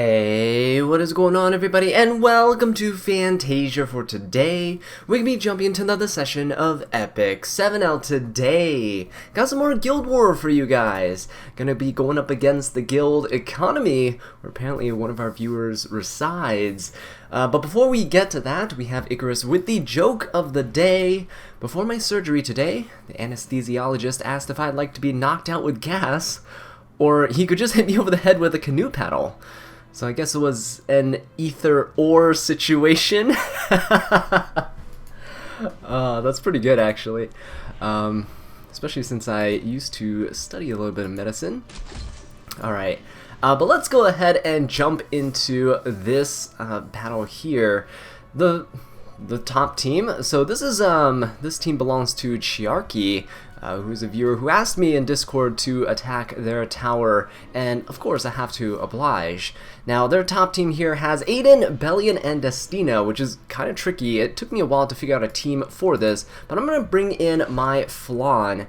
Hey, what is going on everybody, and welcome to Fantasia. For today, we're going to be jumping into another session of Epic 7L today. Got some more Guild War for you guys. Gonna be going up against the guild economy, where apparently one of our viewers resides. But before we get to that, we have Icarus with the joke of the day. Before my surgery today, the anesthesiologist asked if I'd like to be knocked out with gas, or he could just hit me over the head with a canoe paddle. So I guess it was an either-or situation. That's pretty good, actually. Especially since I used to study a little bit of medicine. Alright, but let's go ahead and jump into this battle here. The top team. So this is this team belongs to Chiarchy, who's a viewer who asked me in Discord to attack their tower, and of course I have to oblige. Now their top team here has Aiden, Bellona, and Destina, which is kind of tricky. It took me a while to figure out a team for this, but I'm going to bring in my Flan.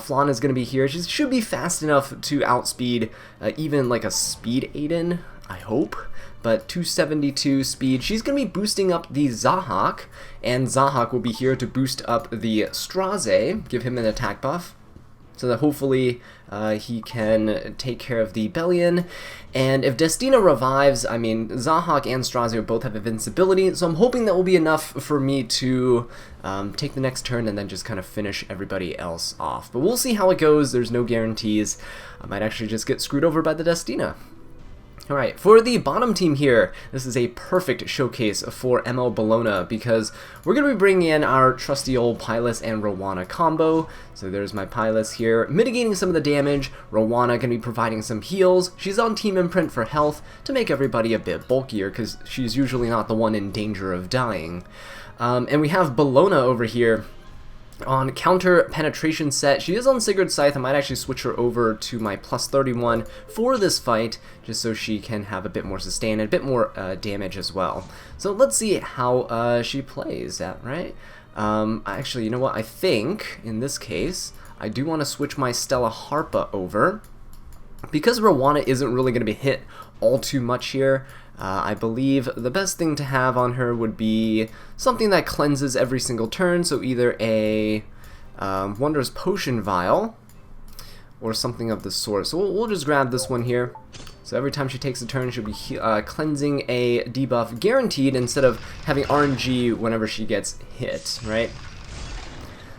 Flan is going to be here. She should be fast enough to outspeed even like a speed Aiden, I hope. But 272 speed. She's going to be boosting up the Zahak, and Zahak will be here to boost up the Straze, give him an attack buff, so that hopefully he can take care of the Bellona. And if Destina revives, I mean, Zahak and Straze both have invincibility, so I'm hoping that will be enough for me to take the next turn and then just kind of finish everybody else off. But we'll see how it goes. There's no guarantees. I might actually just get screwed over by the Destina. Alright, for the bottom team here, this is a perfect showcase for ML Bellona, because we're going to be bringing in our trusty old Pylus and Rowana combo. So there's my Pylus here, mitigating some of the damage. Rowana going to be providing some heals. She's on Team Imprint for health to make everybody a bit bulkier, because she's usually not the one in danger of dying. And we have Bellona over here on counter penetration set. She is on Sigurd's Scythe. I might actually switch her over to my plus 31 for this fight, just so she can have a bit more sustain and a bit more damage as well. So let's see how she plays that, right? Actually, you know what? I think, in this case, I do want to switch my Stella Harpa over. Because Rowana isn't really going to be hit all too much here, I believe the best thing to have on her would be something that cleanses every single turn, so either a Wondrous Potion Vial or something of the sort. So we'll just grab this one here. So every time she takes a turn, she'll be cleansing a debuff guaranteed, instead of having RNG whenever she gets hit, right?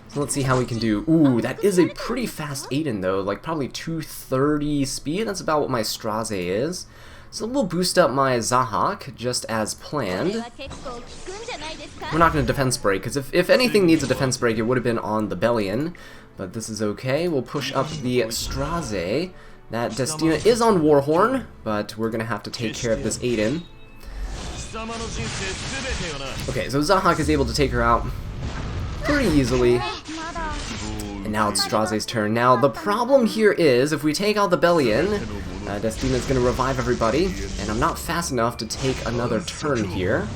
So let's see how we can do. Ooh, that is a pretty fast Aiden though, like probably 230 speed. That's about what my Straze is. So we'll boost up my Zahak, just as planned. We're not going to defense break, because if anything needs a defense break, it would have been on the Bellona. But this is okay. We'll push up the Straze. That Destina is on Warhorn, but we're going to have to take care of this Aiden. Okay, so Zahak is able to take her out pretty easily. And now it's Straze's turn. Now, the problem here is, if we take out the Bellona, Destina's going to revive everybody, and I'm not fast enough to take another turn here.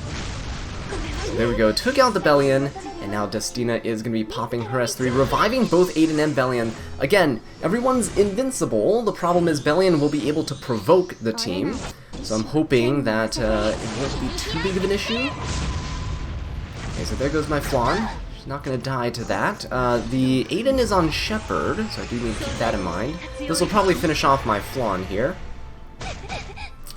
So there we go, took out the Bellona, and now Destina is going to be popping her S3, reviving both Aiden and Bellona. Again, everyone's invincible. The problem is Bellona will be able to provoke the team, so I'm hoping that it won't be too big of an issue. Okay, so there goes my Flan. She's not going to die to that. The Aiden is on Shepherd, so I do need to keep that in mind. This will probably finish off my Flan here.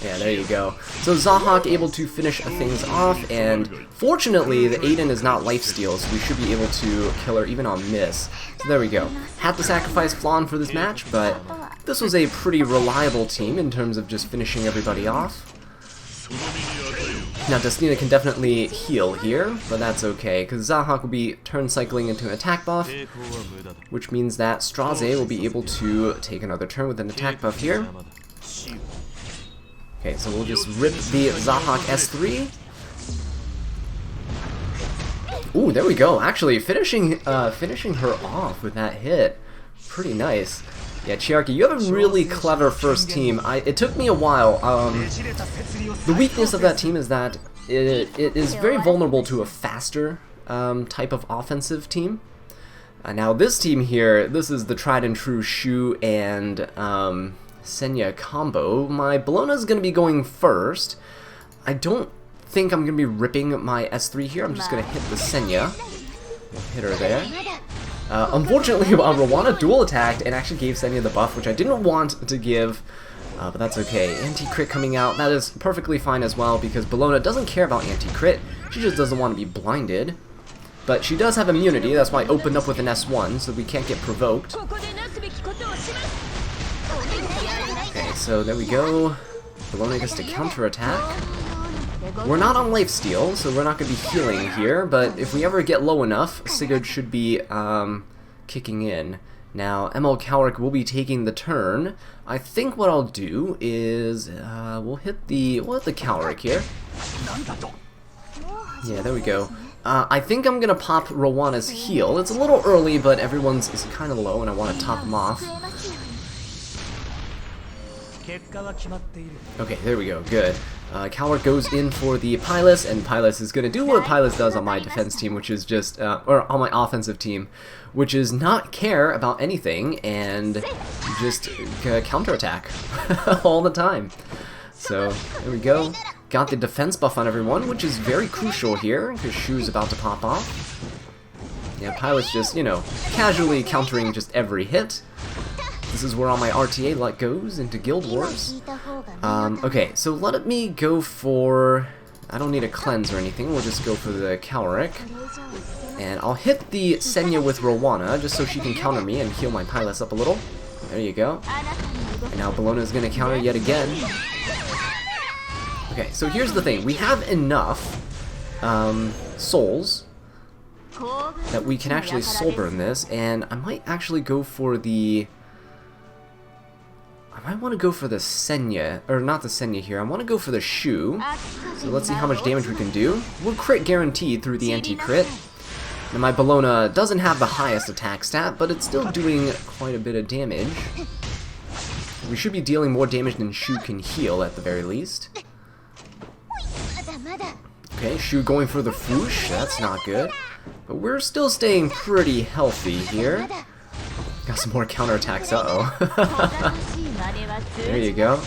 Yeah, there you go. So Zahak able to finish things off, and fortunately the Aiden is not lifesteal, so we should be able to kill her even on miss. So there we go. Had to sacrifice Flan for this match, but this was a pretty reliable team in terms of just finishing everybody off. Now Destina can definitely heal here, but that's okay, because Zahak will be turn cycling into an attack buff, which means that Straze will be able to take another turn with an attack buff here. Okay, so we'll just rip the Zahak S3. Ooh, there we go. Actually, finishing her off with that hit. Pretty nice. Yeah, Chiarchy, you have a really clever first team. It took me a while. The weakness of that team is that it is very vulnerable to a faster type of offensive team. Now this team here, this is the tried and true Shu and Senya combo. My Bellona's going to be going first. I don't think I'm going to be ripping my S3 here. I'm just going to hit the Senya. Hit her there. Unfortunately, Rowana dual attacked and actually gave Senya the buff, which I didn't want to give, but that's okay. Anti-crit coming out, that is perfectly fine as well, because Bellona doesn't care about anti-crit. She just doesn't want to be blinded. But she does have immunity, that's why I opened up with an S1, so we can't get provoked. Okay, so there we go. Bellona gets to counterattack. We're not on lifesteal, so we're not going to be healing here, but if we ever get low enough, Sigurd should be kicking in. Now, ML Cowrick will be taking the turn. I think what I'll do is we'll hit the Cowrick here. Yeah, there we go. I think I'm going to pop Rowana's heal. It's a little early, but everyone's is kind of low, and I want to top them off. Okay, there we go, good. Cowrick goes in for the Pylus, and Pylus is going to do what Pylus does on my defense team, which is just, or on my offensive team, which is not care about anything and just counterattack all the time. So, there we go. Got the defense buff on everyone, which is very crucial here, because Shu's about to pop off. Yeah, Pylus just, you know, casually countering just every hit. This is where all my RTA luck goes into Guild Wars. Okay, so let me go for... I don't need a cleanse or anything, we'll just go for the Cowrick. And I'll hit the Senya with Rowana, just so she can counter me and heal my Pylus up a little. There you go. And now Bellona is going to counter yet again. Okay, so here's the thing. We have enough souls that we can actually soul burn this, and I might actually go for the... I might want to go for the Senya, or not the Senya here, I want to go for the Shu. So let's see how much damage we can do. We're crit guaranteed through the anti-crit. Now my Bellona doesn't have the highest attack stat, but it's still doing quite a bit of damage. We should be dealing more damage than Shu can heal at the very least. Okay, Shu going for the Foosh, that's not good. But we're still staying pretty healthy here. Got some more counterattacks, uh-oh. There you go.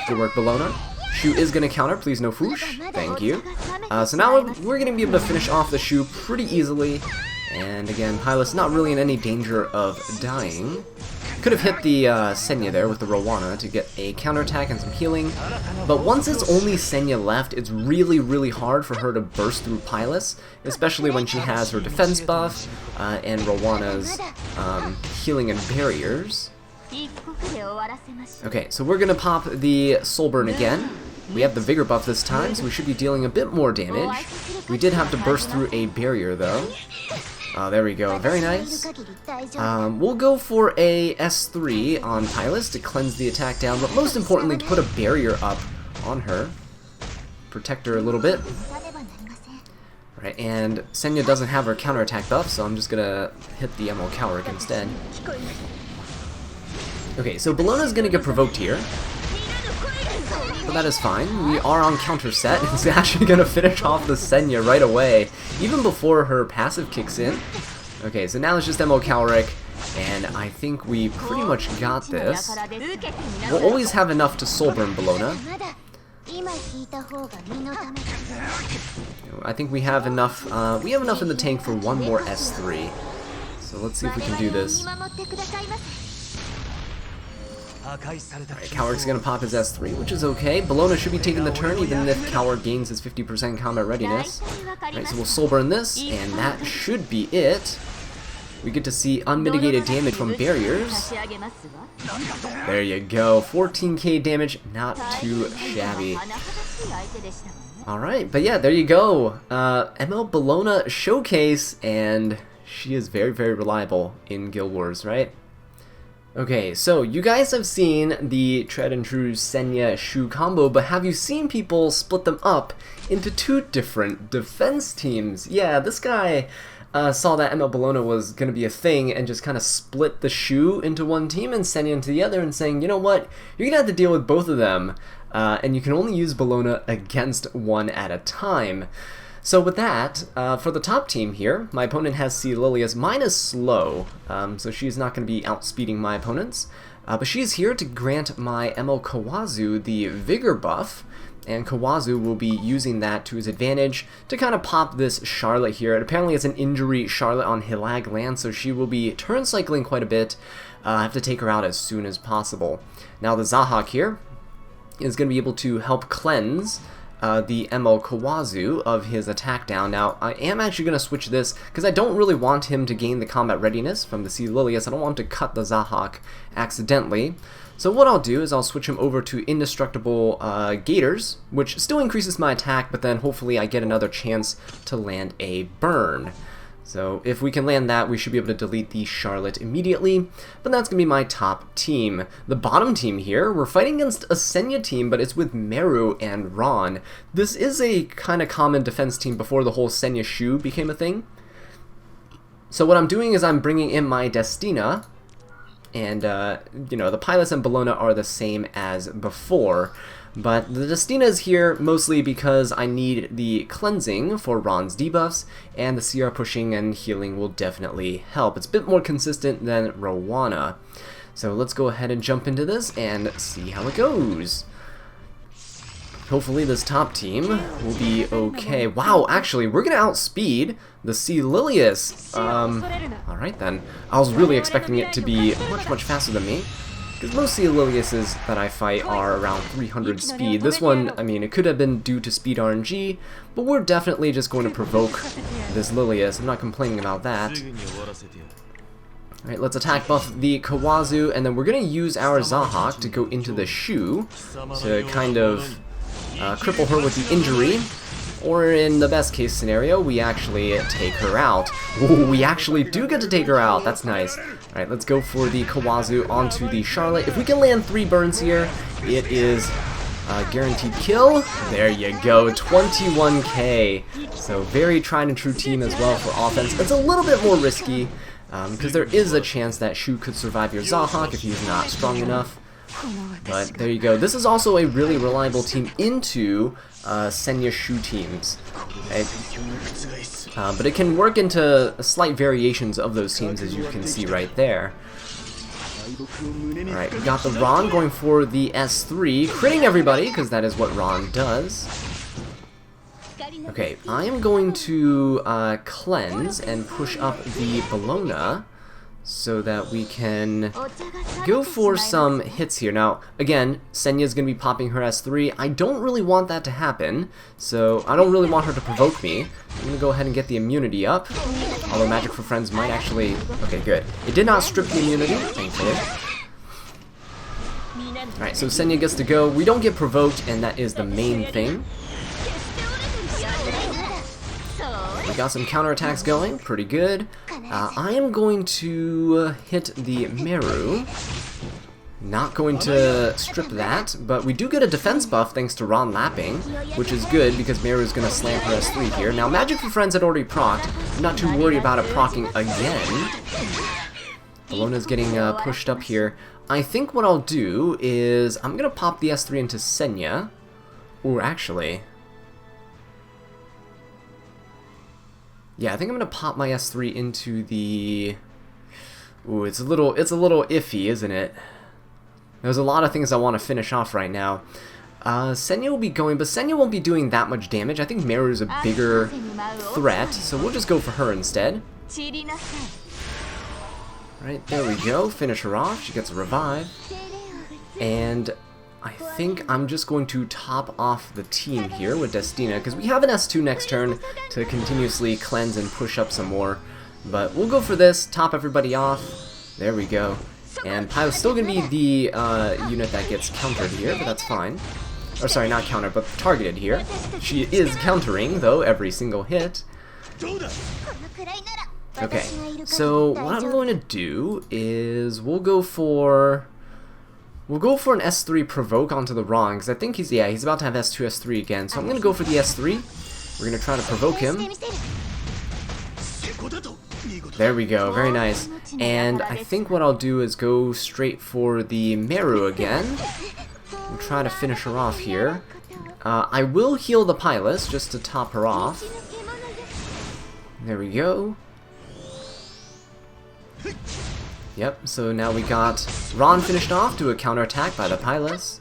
Good work, Bellona. Shu is going to counter, please no Foosh. Thank you. So now we're going to be able to finish off the Shu pretty easily. And again, Pylus not really in any danger of dying. Could have hit the Senya there with the Rowana to get a counterattack and some healing. But once it's only Senya left, it's really, really hard for her to burst through Pylus, especially when she has her defense buff and Rowana's healing and barriers. Okay, so we're going to pop the Soul Burn again. We have the Vigor buff this time, so we should be dealing a bit more damage. We did have to burst through a barrier, though. There we go. Very nice. We'll go for a S3 on Pylus to cleanse the attack down, but most importantly to put a barrier up on her. Protect her a little bit. Right, and Senya doesn't have her counterattack buff, so I'm just gonna hit the ML Cowrick instead. Okay, so Bellona's gonna get provoked here. But that is fine. We are on counter set. It's actually going to finish off the Senya right away, even before her passive kicks in. Okay, so now it's just MO Cowrick, and I think we pretty much got this. We'll always have enough to soul burn Bellona. I think we have enough in the tank for one more S3. So let's see if we can do this. Alright, Cowrick's gonna pop his S3, which is okay. Bellona should be taking the turn, even if Cowrick gains his 50% combat readiness. Alright, so we'll soul burn this, and that should be it. We get to see unmitigated damage from barriers. There you go, 14k damage, not too shabby. Alright, but yeah, there you go. ML Bellona showcase, and she is very, very reliable in Guild Wars, right? Okay, so you guys have seen the Tread and True Senya Shu combo, but have you seen people split them up into two different defense teams? Yeah, this guy saw that ML Bellona was going to be a thing and just kind of split the Shu into one team and Senya into the other and saying, you know what, you're going to have to deal with both of them, and you can only use Bellona against one at a time. So with that, for the top team here, my opponent has C. Lilius. Mine is slow, so she's not going to be outspeeding my opponents. But she's here to grant my ML Kawazu the Vigor buff, and Kawazu will be using that to his advantage to kind of pop this Charlotte here. And apparently it's an injury Charlotte on Hilag land, so she will be turn cycling quite a bit. I have to take her out as soon as possible. Now the Zahak here is going to be able to help cleanse the ML Kawazu of his attack down. Now, I am actually going to switch this because I don't really want him to gain the combat readiness from the Sea Lilius. I don't want to cut the Zahak accidentally. So what I'll do is I'll switch him over to Indestructible Gators, which still increases my attack, but then hopefully I get another chance to land a burn. So if we can land that, we should be able to delete the Charlotte immediately, but that's going to be my top team. The bottom team here, we're fighting against a Senya team, but it's with Meru and Ron. This is a kind of common defense team before the whole Senya Shu became a thing. So what I'm doing is I'm bringing in my Destina, and, you know, the Pilots and Bellona are the same as before. But the Destina is here mostly because I need the cleansing for Ron's debuffs, and the CR pushing and healing will definitely help. It's a bit more consistent than Rowana. So let's go ahead and jump into this and see how it goes. Hopefully this top team will be okay. Wow, actually, we're going to outspeed the Sea Lilius. Alright then. I was really expecting it to be much faster than me, because most Sea Liliuses that I fight are around 300 speed. This one, I mean, it could have been due to speed RNG, but we're definitely just going to provoke this Lilius. I'm not complaining about that. Alright, let's attack buff the Kawazu, and then we're going to use our Zahak to go into the Shu to kind of cripple her with the injury. Or in the best case scenario, we actually take her out. Ooh, we actually do get to take her out. That's nice. Alright, let's go for the Kawazu onto the Charlotte. If we can land 3 burns here, it is a guaranteed kill. There you go, 21k. So very tried and true team as well for offense. It's a little bit more risky, because there is a chance that Shu could survive your Zahak if he's not strong enough. But there you go. This is also a really reliable team into Senya Shu teams. Okay? But it can work into slight variations of those teams, as you can see right there. Alright, we got the Ron going for the S3, critting everybody, because that is what Ron does. Okay, I am going to cleanse and push up the Bellona, so that we can go for some hits here. Now, again, Senya's going to be popping her S3. I don't really want that to happen, so I don't really want her to provoke me. I'm going to go ahead and get the immunity up, although Magic for Friends might actually... Okay, good. It did not strip the immunity, thankfully. Alright, so Senya gets to go. We don't get provoked, and that is the main thing. We got some counterattacks going, pretty good. I am going to hit the Meru. Not going to strip that, but we do get a defense buff thanks to Ron lapping, which is good because Meru is going to slam her S3 here. Now, Magic for Friends had already procced. I'm not too worried about it proccing again. Bellona's getting pushed up here. I think what I'll do is I'm going to pop the S3 into Senya. Or actually... Yeah, I think I'm gonna pop my S3 into the... Ooh, it's a little iffy, isn't it? There's a lot of things I want to finish off right now. Senya will be going, but Senya won't be doing that much damage. I think Meru is a bigger threat, so we'll just go for her instead. Right, there we go. Finish her off. She gets a revive. And I think I'm just going to top off the team here with Destina, because we have an S2 next turn to continuously cleanse and push up some more. But we'll go for this, top everybody off. There we go. And Pyro's still going to be the unit that gets countered here, but that's fine. Or sorry, not countered, but targeted here. She is countering, though, every single hit. Okay, so what I'm going to do is we'll go for an S3 provoke onto the Ron, because I think he's about to have S2, S3 again. So I'm going to go for the S3. We're going to try to provoke him. There we go, very nice. And I think what I'll do is go straight for the Meru again. We'll try to finish her off here. I will heal the Pilus just to top her off. There we go. Yep, so now we got Ron finished off to a counterattack by the Pylus.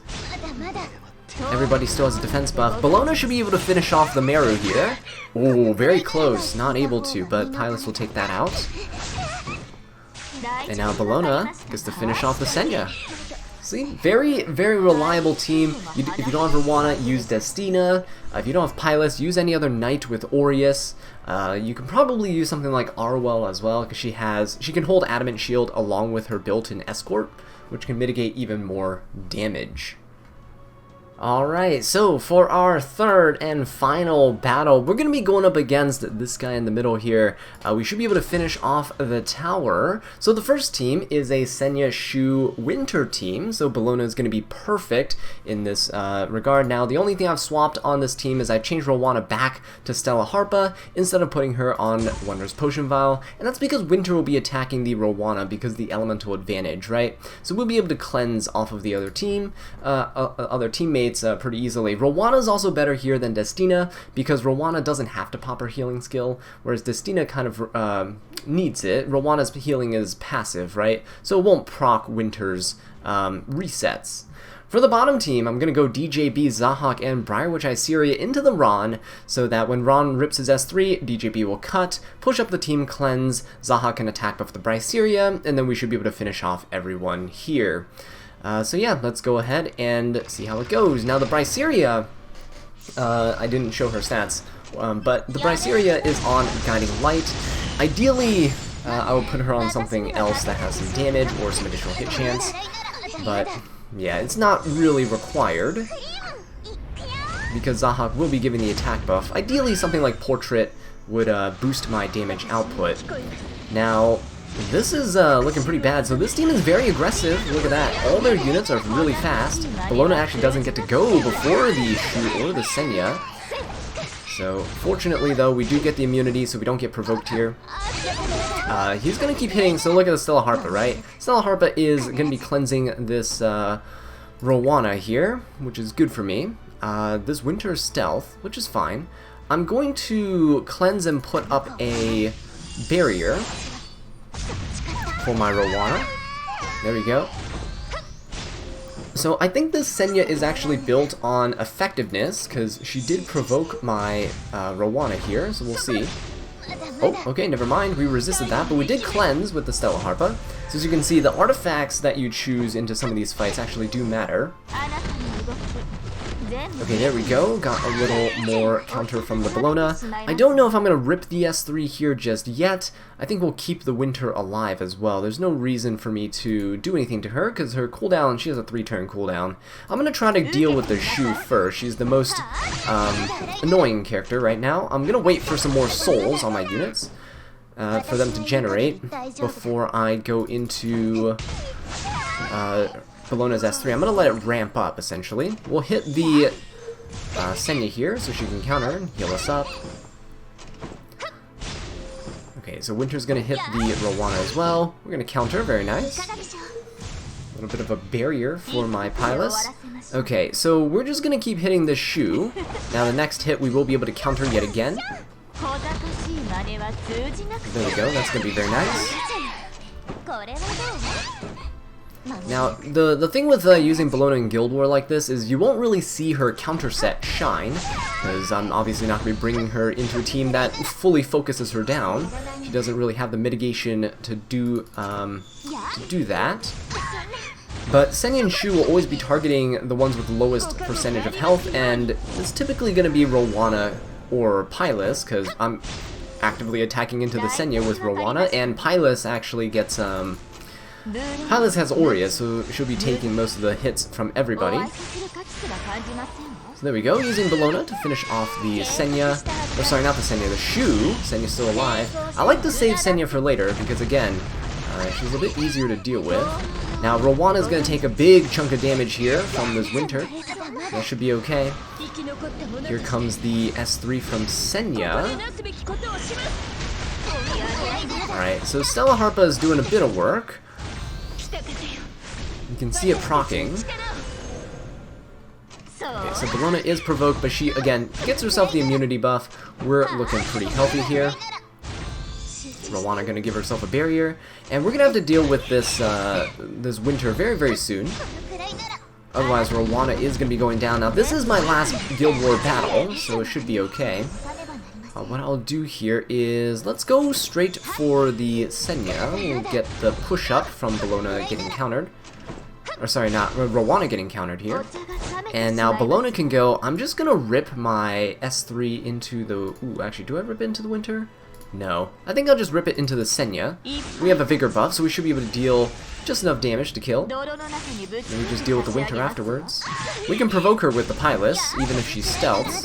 Everybody still has a defense buff. Bellona should be able to finish off the Meru here. Oh, very close. Not able to, but Pylus will take that out. And now Bellona gets to finish off the Senya. See, very, very reliable team. If you don't have Rwana, use Destina. If you don't have Pylus, use any other knight with Aureus. You can probably use something like Arwell as well, because she can hold Adamant Shield along with her built-in Escort, which can mitigate even more damage. Alright, so for our third and final battle, we're going to be going up against this guy in the middle here. We should be able to finish off the tower. So the first team is a Senya Shu Winter team, so Bellona is going to be perfect in this regard. Now, the only thing I've swapped on this team is I've changed Rwana back to Stella Harpa instead of putting her on Wondrous Potion Vial, and that's because Winter will be attacking the Rwana because of the elemental advantage, right? So we'll be able to cleanse off of the other team, other teammates pretty easily. Rwana is also better here than Destina because Rwana doesn't have to pop her healing skill, whereas Destina kind of needs it. Rwana's healing is passive, right? So it won't proc Winter's resets. For the bottom team, I'm going to go DJB, Zahhak, and Briarwitch Iceria into the Ron, so that when Ron rips his S3, DJB will cut, push up the team cleanse, Zahhak can attack buff the Briceria, and then we should be able to finish off everyone here. So yeah, let's go ahead and see how it goes. Now the Briceria, I didn't show her stats, but the Briceria is on Guiding Light. Ideally, I would put her on something else that has some damage or some additional hit chance, but yeah, it's not really required, because Zahhak will be giving the attack buff. Ideally, something like Portrait would boost my damage output. Now, this is looking pretty bad, so this team is very aggressive. Look at that. All their units are really fast. Bellona actually doesn't get to go before the Shu or the Senya. So, fortunately though, we do get the immunity, so we don't get provoked here. He's going to keep hitting, so look at the Stella Harpa, right? Stella Harpa is going to be cleansing this Rwana here, which is good for me. This Winter Stealth, which is fine. I'm going to cleanse and put up a barrier for my Rwana. There we go. So I think this Senya is actually built on effectiveness, because she did provoke my Rwana here, so we'll see. Oh, okay, never mind, we resisted that, but we did cleanse with the Stella Harpa. So as you can see, the artifacts that you choose into some of these fights actually do matter. Okay, there we go. Got a little more counter from the Bellona. I don't know if I'm going to rip the S3 here just yet. I think we'll keep the Winter alive as well. There's no reason for me to do anything to her, because her cooldown, she has a 3-turn cooldown. I'm going to try to deal with the Shu first. She's the most annoying character right now. I'm going to wait for some more souls on my units for them to generate before I go into Bellona's S3. I'm going to let it ramp up, essentially. We'll hit the Senya here, so she can counter and heal us up. Okay, so Winter's going to hit the Rwana as well. We're going to counter, very nice. A little bit of a barrier for my Pylus. Okay, so we're just going to keep hitting this Shu. Now the next hit we will be able to counter yet again. There we go, that's going to be very nice. Now, the thing with using Bellona in Guild War like this is you won't really see her counter set shine, because I'm obviously not going to be bringing her into a team that fully focuses her down. She doesn't really have the mitigation to do that. But Senya and Shu will always be targeting the ones with the lowest percentage of health, and it's typically going to be Rwana or Pylus, because I'm actively attacking into the Senya with Rwana, and Pylus actually gets Pylus has Aureus, so she'll be taking most of the hits from everybody. So there we go, using Bellona to finish off the Senya. Oh, sorry, not the Senya, the Shu. Senya's still alive. I like to save Senya for later, because again, she's a bit easier to deal with. Now, Rwana's going to take a big chunk of damage here from this Winter. That should be okay. Here comes the S3 from Senya. Alright, so Stella Harpa is doing a bit of work. You can see it proccing. Okay, so Bellona is provoked, but she, again, gets herself the immunity buff. We're looking pretty healthy here. Rowana going to give herself a barrier, and we're going to have to deal with this this winter very, very soon. Otherwise, Rowana is going to be going down. Now, this is my last Guild War battle, so it should be okay. What I'll do here is, let's go straight for the Senya. We'll get the push-up from Bellona getting countered. Or sorry, not Rowana getting countered here. And now Bellona can go. I'm just going to rip my S3 into the... Ooh, actually, do I rip it into the winter? No. I think I'll just rip it into the Senya. We have a vigor buff, so we should be able to deal just enough damage to kill. Then we just deal with the winter afterwards. We can provoke her with the Pilus, even if she stealths.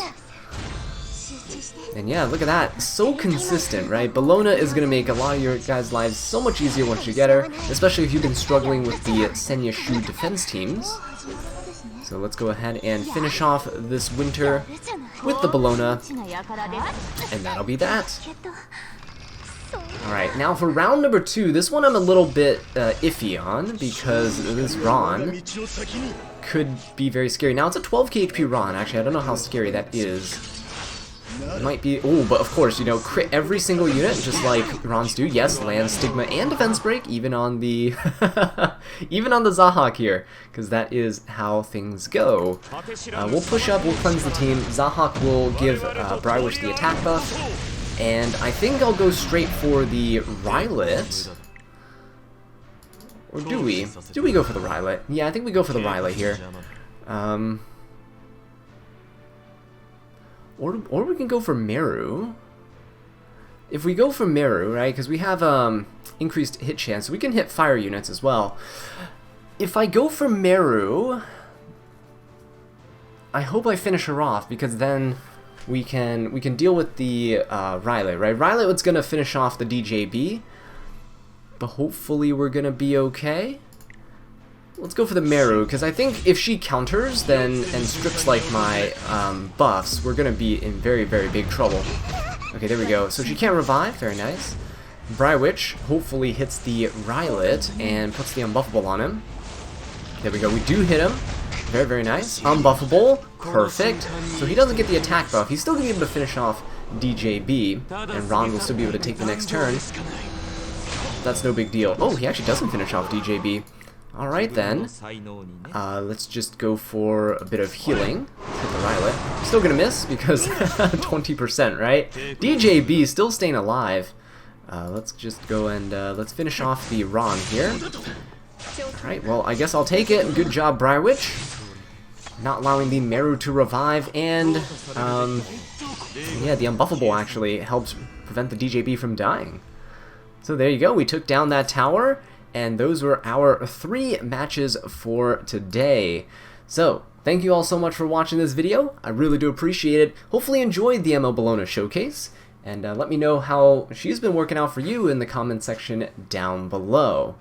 And yeah, look at that. So consistent, right? Bellona is going to make a lot of your guys' lives so much easier once you get her, especially if you've been struggling with the Senya Shu defense teams. So let's go ahead and finish off this winter with the Bellona, and that'll be that. Alright, now for round number 2, this one I'm a little bit iffy on, because this Ron could be very scary. Now it's a 12k HP Ron, actually, I don't know how scary that is. It might be, oh, but of course, you know, crit every single unit, just like Rons do. Yes, land, stigma, and defense break, even on the, even on the Zahak here, because that is how things go. We'll push up, we'll cleanse the team. Zahak will give Brywish the attack buff, and I think I'll go straight for the Rylet. Or do we? Do we go for the Rylet? Yeah, I think we go for the Rylet here. Or we can go for Meru. If we go for Meru, right, because we have increased hit chance, so we can hit fire units as well. If I go for Meru, I hope I finish her off, because then we can deal with the Rylet, right? Rylet's gonna finish off the DJB, but hopefully we're gonna be okay. Let's go for the Meru, because I think if she counters then and strips like my buffs, we're gonna be in very, very big trouble. Okay, there we go. So she can't revive, very nice. Brywish hopefully hits the Rylet and puts the unbuffable on him. There we go, we do hit him. Very, very nice. Unbuffable, perfect. So he doesn't get the attack buff. He's still gonna be able to finish off DJB, and Ron will still be able to take the next turn. That's no big deal. Oh, he actually doesn't finish off DJB. Alright then, let's just go for a bit of healing. Hit the Rylet. Still gonna miss because 20%, right? DJB still staying alive. Let's just go and let's finish off the Ron here. Alright, well, I guess I'll take it. Good job, Brywish. Not allowing the Meru to revive, and yeah, the unbuffable actually helps prevent the DJB from dying. So there you go, we took down that tower. And those were our 3 matches for today. So, thank you all so much for watching this video. I really do appreciate it. Hopefully you enjoyed the ML Bellona showcase. And let me know how she's been working out for you in the comment section down below.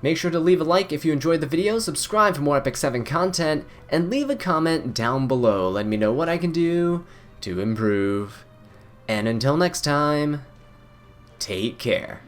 Make sure to leave a like if you enjoyed the video, subscribe for more Epic 7 content, and leave a comment down below. Let me know what I can do to improve. And until next time, take care.